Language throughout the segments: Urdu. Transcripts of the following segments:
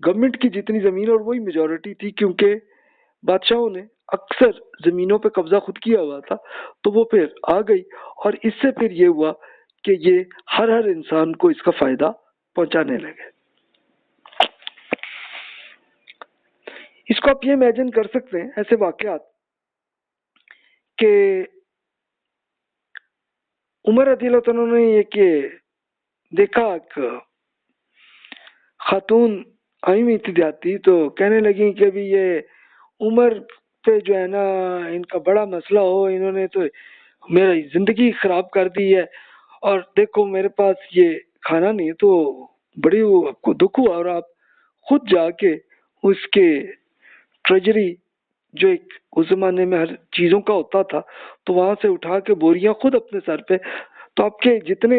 گورنمنٹ کی جتنی زمین اور وہی میجورٹی تھی، کیونکہ بادشاہوں نے اکثر زمینوں پہ قبضہ خود کیا ہوا تھا، تو وہ پھر آ گئی، اور اس سے پھر یہ ہوا کہ یہ ہر انسان کو اس کا فائدہ پہنچانے لگے۔ اس کو آپ یہ امیجن کر سکتے ہیں ایسے واقعات کہ عمر رضی اللہ عنہ نے یہ کہ دیکھا ایک خاتون آئی ہوئی تھی دیہاتی، تو کہنے لگی کہ ابھی یہ عمر پہ جو ہے نا ان کا بڑا مسئلہ ہو، انہوں نے تو میری زندگی خراب کر دی ہے، اور دیکھو میرے پاس یہ کھانا نہیں، تو بڑی آپ کو دکھ ہوا، اور آپ خود جا کے اس کے ٹریجری جو ایک اس زمانے میں ہر چیزوں کا ہوتا تھا، تو وہاں سے اٹھا کے بوریاں خود اپنے سر پہ، تو آپ کے جتنے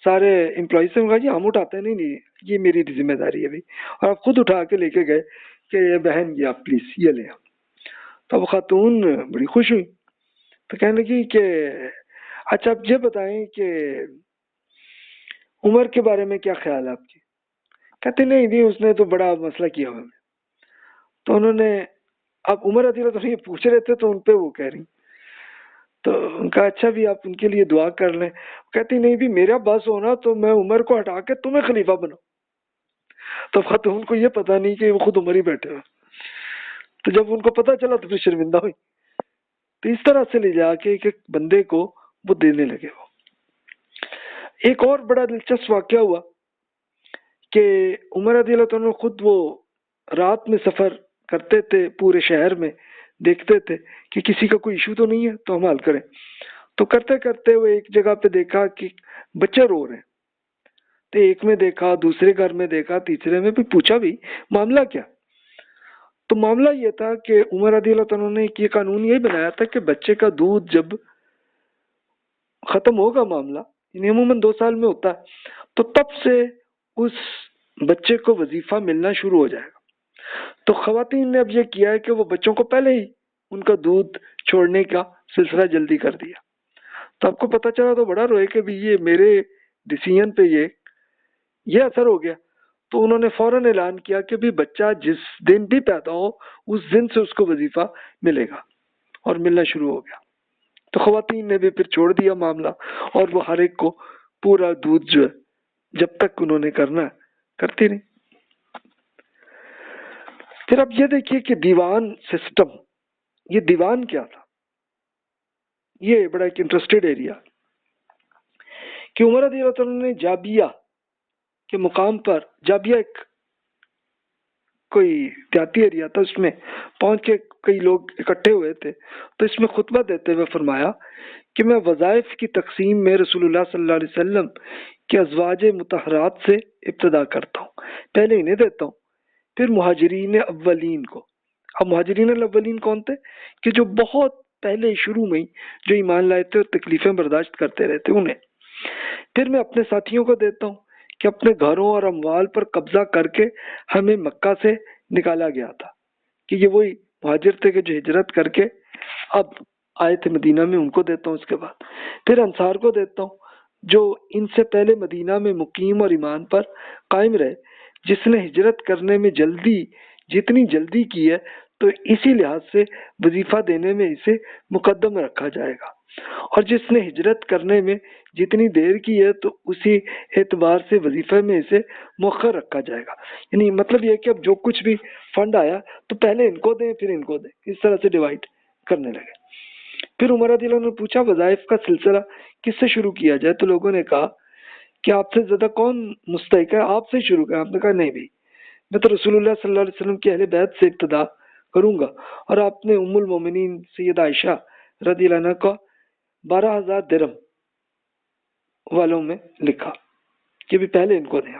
سارے امپلائیز سے کہا جی ہم اٹھاتے نہیں، یہ میری ذمہ داری ہے بھی، اور آپ خود اٹھا کے لے کے گئے کہ یہ بہن یہ آپ پلیز یہ لیں۔ تو اب خاتون بڑی خوش ہوئی، تو کہنے لگی کہ اچھا آپ یہ بتائیں کہ عمر کے بارے میں کیا خیال ہے آپ کی؟ کہتے نہیں جی اس نے تو بڑا مسئلہ کیا ہوا۔ تو انہوں نے اب عمر رضی اللہ عنہ یہ پوچھ رہے تھے تو ان پہ وہ کہہ رہی، تو ان کا اچھا بھی آپ ان کے لیے دعا کر لیں۔ کہتی نہیں بھی میرا بس ہونا تو میں عمر کو ہٹا کے تمہیں خلیفہ بناؤں۔ تو خاتون کو یہ پتہ نہیں کہ وہ خود عمر ہی بیٹھے ہوئے، تو جب ان کو پتہ چلا تو پھر شرمندہ ہوئی۔ تو اس طرح سے لے جا کے ایک بندے کو وہ دینے لگے۔ وہ ایک اور بڑا دلچسپ واقعہ ہوا کہ عمر رضی اللہ عنہ خود وہ رات میں سفر کرتے تھے پورے شہر میں، دیکھتے تھے کہ کسی کا کوئی ایشو تو نہیں ہے تو ہم حل کریں۔ تو کرتے کرتے وہ ایک جگہ پہ دیکھا کہ بچے رو رہے ہیں، تو ایک میں دیکھا، دوسرے گھر میں دیکھا، تیسرے میں بھی پوچھا بھی معاملہ کیا؟ تو معاملہ یہ تھا کہ عمر رضی اللہ عنہ نے یہ قانون یہی بنایا تھا کہ بچے کا دودھ جب ختم ہوگا معاملہ، یعنی عموماً 2 سال میں ہوتا ہے، تو تب سے اس بچے کو وظیفہ ملنا شروع ہو جائے گا۔ تو خواتین نے اب یہ کیا ہے کہ وہ بچوں کو پہلے ہی ان کا دودھ چھوڑنے کا سلسلہ جلدی کر دیا۔ تو آپ کو پتہ چلا تو بڑا روئے کہ بھی یہ میرے ڈیسیژن پہ یہ اثر ہو گیا۔ تو انہوں نے فوراً اعلان کیا کہ بھی بچہ جس دن بھی پیدا ہو اس دن سے اس کو وظیفہ ملے گا، اور ملنا شروع ہو گیا۔ تو خواتین نے بھی پھر چھوڑ دیا معاملہ، اور وہ ہر ایک کو پورا دودھ جو ہے جب تک انہوں نے کرنا ہے کرتی نہیں۔ پھر اب یہ دیکھیے کہ دیوان سسٹم، یہ دیوان کیا تھا؟ یہ بڑا ایک انٹرسٹڈ ایریا کہ عمر رضی اللہ عنہ نے جابیہ کے مقام پر، جابیہ ایک کوئی دیہاتی ایریا تھا، اس میں پہنچ کے کئی لوگ اکٹھے ہوئے تھے، تو اس میں خطبہ دیتے ہوئے فرمایا کہ میں وظائف کی تقسیم میں رسول اللہ صلی اللہ علیہ وسلم کے ازواج مطہرات سے ابتدا کرتا ہوں، پہلے انہیں دیتا ہوں، پھر مہاجرین اولین کو۔ اب مہاجرین الاولین کون تھے؟ کہ جو بہت پہلے شروع میں جو ایمان لائے تھے اور تکلیفیں برداشت کرتے رہتے انہیں، پھر میں اپنے ساتھیوں کو دیتا ہوں کہ اپنے گھروں اور اموال پر قبضہ کر کے ہمیں مکہ سے نکالا گیا تھا، کہ یہ وہی مہاجر تھے کہ جو ہجرت کر کے اب آئے تھے مدینہ میں، ان کو دیتا ہوں۔ اس کے بعد پھر انصار کو دیتا ہوں جو ان سے پہلے مدینہ میں مقیم اور ایمان پر قائم رہے، جس نے ہجرت کرنے میں جتنی جلدی کی ہے تو اسی لحاظ سے وظیفہ دینے میں اسے مقدم رکھا جائے گا، اور جس نے ہجرت کرنے میں جتنی دیر کی ہے تو اسی اعتبار سے وظیفے میں اسے مؤخر رکھا جائے گا۔ یعنی مطلب یہ کہ اب جو کچھ بھی فنڈ آیا تو پہلے ان کو دیں پھر ان کو دیں، اس طرح سے ڈیوائڈ کرنے لگے۔ پھر عمر رضی اللہ عنہ نے پوچھا وظائف کا سلسلہ کس سے شروع کیا جائے؟ تو لوگوں نے کہا کہ آپ سے زیادہ کون مستحق ہے، آپ سے شروع کریں۔ آپ نے کہا نہیں بھائی، میں تو رسول اللہ صلی اللہ علیہ وسلم کے اہل بیت سے ابتدا کروں گا۔ اور آپ نے ام المومنین سیدہ عائشہ رضی اللہ عنہ کا 12,000 درہم والوں میں لکھا کہ بھی پہلے ان کو دیں۔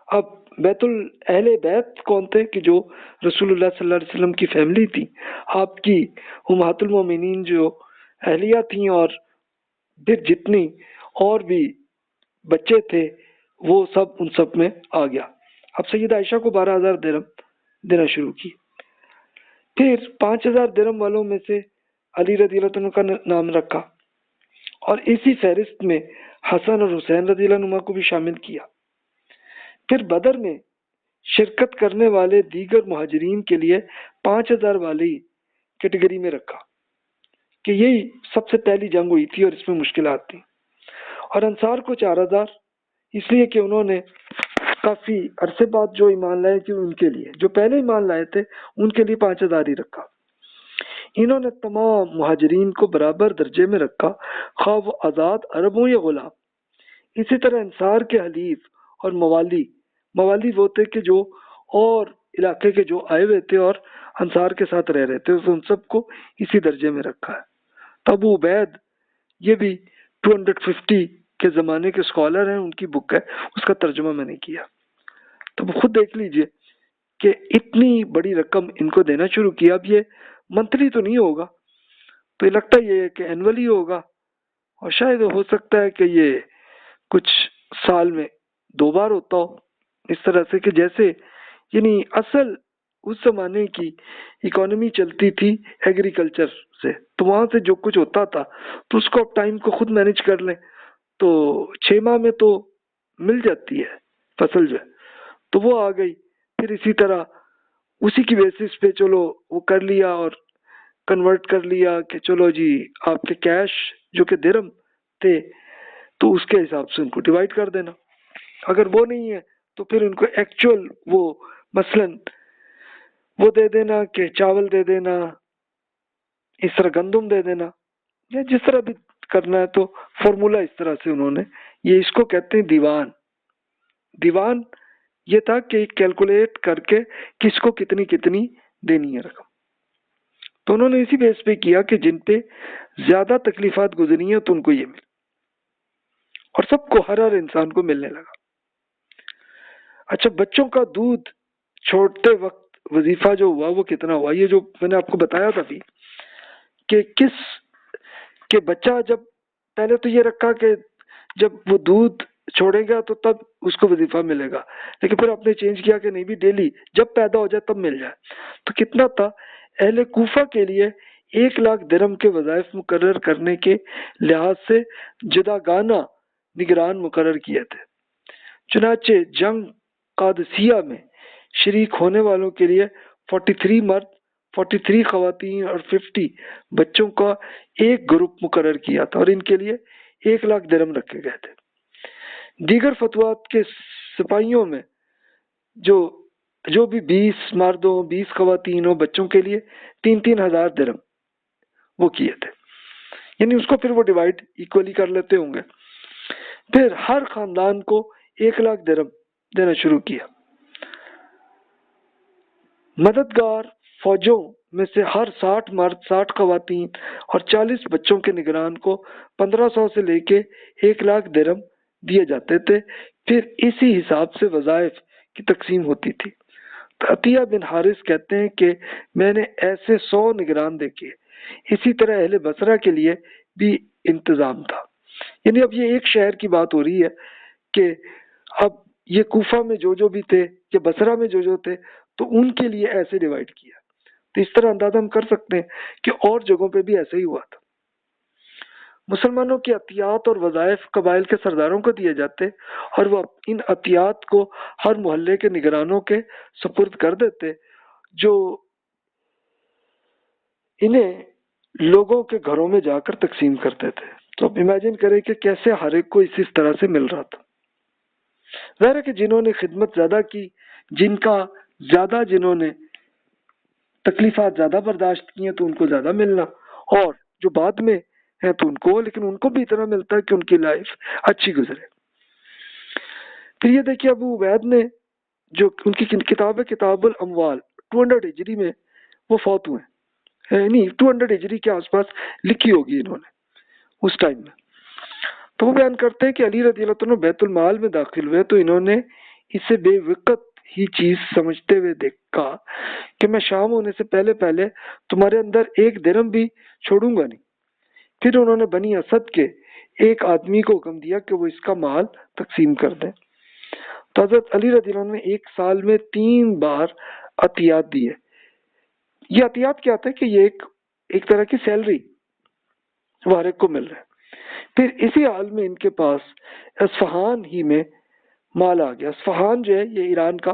اب اہل بیت کون تھے؟ کہ جو رسول اللہ صلی اللہ علیہ وسلم کی فیملی تھی، آپ کی امہات المومنین جو اہلیہ تھیں، اور پھر جتنی اور بھی بچے تھے وہ سب ان سب میں آ گیا۔ اب سیدہ عائشہ کو 12,000 درہم دینا شروع کی۔ پھر 5,000 درہم والوں میں سے علی رضی اللہ عنہ کا نام رکھا، اور اسی فہرست میں حسن اور حسین رضی اللہ عنہ کو بھی شامل کیا۔ پھر بدر میں شرکت کرنے والے دیگر مہاجرین کے لیے 5,000 والی کیٹیگری میں رکھا کہ یہی سب سے پہلی جنگ ہوئی تھی اور اس میں مشکلات تھیں، اور انصار کو 4,000 اس لیے کہ انہوں نے کافی عرصے بعد جو ایمان لائے تھے ان کے لیے، جو پہلے ایمان لائے تھے ان کے لیے 5,000 ہی رکھا۔ انہوں نے تمام مہاجرین کو برابر درجے میں رکھا، خواہ وہ آزاد عرب ہوں یا غلام۔ اسی طرح انصار کے حلیف اور موالی وہ تھے کہ جو اور علاقے کے جو آئے ہوئے تھے اور انصار کے ساتھ رہ رہے تھے، ان سب کو اسی درجے میں رکھا ہے۔ ابو عبید، یہ بھی 250 کے زمانے کے اسکالر ہیں، ان کی بک ہے، اس کا ترجمہ میں نے کیا، تو خود دیکھ لیجئے کہ اتنی بڑی رقم ان کو دینا شروع کیا۔ اب یہ منتھلی تو نہیں ہوگا، تو یہ لگتا یہ ہے کہ اینولی ہوگا، اور شاید ہو سکتا ہے کہ یہ کچھ سال میں 2 بار ہوتا ہو، اس طرح سے کہ جیسے یعنی اصل اس زمانے کی اکانومی چلتی تھی ایگریکلچر سے، تو وہاں سے جو کچھ ہوتا تھا تو اس کو اب ٹائم کو خود مینیج کر لیں تو 6 ماہ میں تو مل جاتی ہے فصل جو ہے، تو وہ آ گئی۔ پھر اسی طرح اسی کی بیسس پہ چلو وہ کر لیا اور کنورٹ کر لیا کہ چلو جی آپ کے کیش جو کہ درہم تھے تو اس کے حساب سے ان کو ڈیوائڈ کر دینا، اگر وہ نہیں ہے تو پھر ان کو ایکچوئل وہ مثلاً وہ دے دینا کہ چاول دے دینا، اس طرح گندم دے دینا، یا جس طرح بھی کرنا ہے، تو فارمولا اس طرح سے انہوں نے، یہ اس کو کہتے ہیں دیوان یہ تھا کہ کیلکولیٹ کر کے کس کو کتنی دینی ہے رقم، تو انہوں نے اسی بیس پہ کیا کہ جن پہ زیادہ تکلیفات گزری ہیں تو ان کو یہ مل، اور سب کو ہر انسان کو ملنے لگا۔ اچھا، بچوں کا دودھ چھوڑتے وقت وظیفہ جو ہوا وہ کتنا ہوا؟ یہ جو میں نے آپ کو بتایا تھا بھی کہ بچہ جب پہلے تو یہ رکھا کہ جب وہ دودھ چھوڑے گا تو تب اس کو وظیفہ ملے گا، لیکن پھر آپ نے چینج کیا کہ نہیں بھی ڈیلی جب پیدا ہو جائے تب مل جائے، تو کتنا تھا؟ اہل کوفہ کے لیے 1,00,000 درہم کے وظائف مقرر کرنے کے لحاظ سے جداگانہ نگران مقرر کیے تھے۔ چنانچہ جنگ قادسیہ میں شریک ہونے والوں کے لیے 43 مرد، 43 خواتین اور 50 بچوں کا ایک گروپ مقرر کیا تھا، اور ان کے لیے 1,00,000 درہم رکھے گئے تھے۔ دیگر فتوات کے سپاہیوں میں جو بھی 20 مردوں 20 خواتین ہو بچوں کے لیے 3,000 ہزار درہم وہ کیے تھے، یعنی اس کو پھر وہ ڈیوائڈ ایکولی کر لیتے ہوں گے۔ پھر ہر خاندان کو 1,00,000 درہم دینا شروع کیا۔ مددگار فوجوں میں سے ہر 60 مرد 60 خواتین اور 40 بچوں کے نگران کو 1,500 سے لے کے 1,00,000 درہم دیے جاتے تھے، پھر اسی حساب سے وظائف کی تقسیم ہوتی تھی۔ تو عطیہ بن حارث کہتے ہیں کہ میں نے ایسے 100 نگران دیکھے، اسی طرح اہل بصرہ کے لیے بھی انتظام تھا، یعنی اب یہ ایک شہر کی بات ہو رہی ہے کہ اب یہ کوفہ میں جو بھی تھے یا بصرہ میں جو تھے تو ان کے لیے ایسے ڈیوائڈ کیا، تو اس طرح اندازہ ہم کر سکتے ہیں کہ اور جگہوں پہ بھی ایسا ہی ہوا تھا۔ مسلمانوں کی عطیات اور وظائف قبائل کے سرداروں کو دیے جاتے اور وہ ان عطیات کو ہر محلے کے نگرانوں کے سپرد کر دیتے، جو انہیں لوگوں کے گھروں میں جا کر تقسیم کرتے تھے۔ تو اب امیجن کریں کہ کیسے ہر ایک کو اس طرح سے مل رہا تھا۔ ظاہر ہے کہ جنہوں نے خدمت زیادہ کی، جنہوں نے تکلیفات زیادہ برداشت کی ہیں تو ان کو زیادہ ملنا، اور جو بعد میں ہیں تو ان کو، لیکن ان کو بھی اتنا ملتا ہے کہ ان کی لائف اچھی گزرے۔ پھر یہ دیکھیے ابو عبید نے جو ان کی کتاب ہے کتاب الاموال 200 ہجری میں وہ فوت ہوئے، یعنی 200 ہجری کے آس پاس لکھی ہوگی انہوں نے اس ٹائم میں۔ تو وہ بیان کرتے ہیں کہ علی رضی اللہ عنہ بیت المال میں داخل ہوئے تو انہوں نے اسے بے وقت ہی چیز سمجھتے ہوئے دیکھا کہ میں شام ہونے سے پہلے تمہارے اندر 1 درہم بھی چھوڑوں گا نہیں۔ پھر انہوں نے بنی اسد کے ایک آدمی کو حکم دیا کہ وہ اس کا مال تقسیم کر دیں۔ تو حضرت علی رضی اللہ عنہ نے 1 سال میں 3 بار عطیات دیے۔ یہ عطیات کیا تھا کہ یہ ایک طرح کی سیلری وہ ہر ایک کو مل رہا ہے۔ پھر اسی حال میں ان کے پاس اصفہان ہی میں مال آ گیا۔ اصفہان جو ہے یہ ایران کا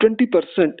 20%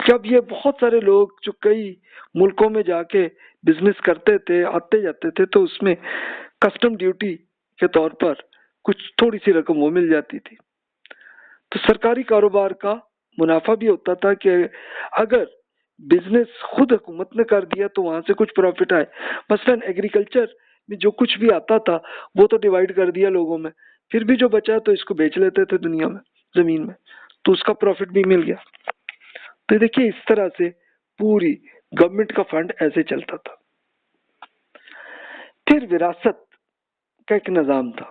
کہ اب یہ بہت سارے لوگ جو کئی ملکوں میں جا کے بزنس کرتے تھے آتے جاتے تھے تو اس میں کسٹم ڈیوٹی کے طور پر کچھ تھوڑی سی رقم وہ مل جاتی تھی. تو سرکاری کاروبار کا منافع بھی ہوتا تھا کہ اگر بزنس خود حکومت نے کر دیا تو وہاں سے کچھ پروفٹ آئے. مثلا ایگریکلچر میں جو کچھ بھی آتا تھا وہ تو ڈیوائیڈ کر دیا لوگوں میں، پھر بھی جو بچا تو اس کو بیچ لیتے تھے دنیا میں زمین میں، تو اس کا پروفٹ بھی مل گیا. تو دیکھیے اس طرح سے پوری گورنمنٹ کا فنڈ ایسے چلتا تھا. پھر وراثت کا ایک نظام تھا.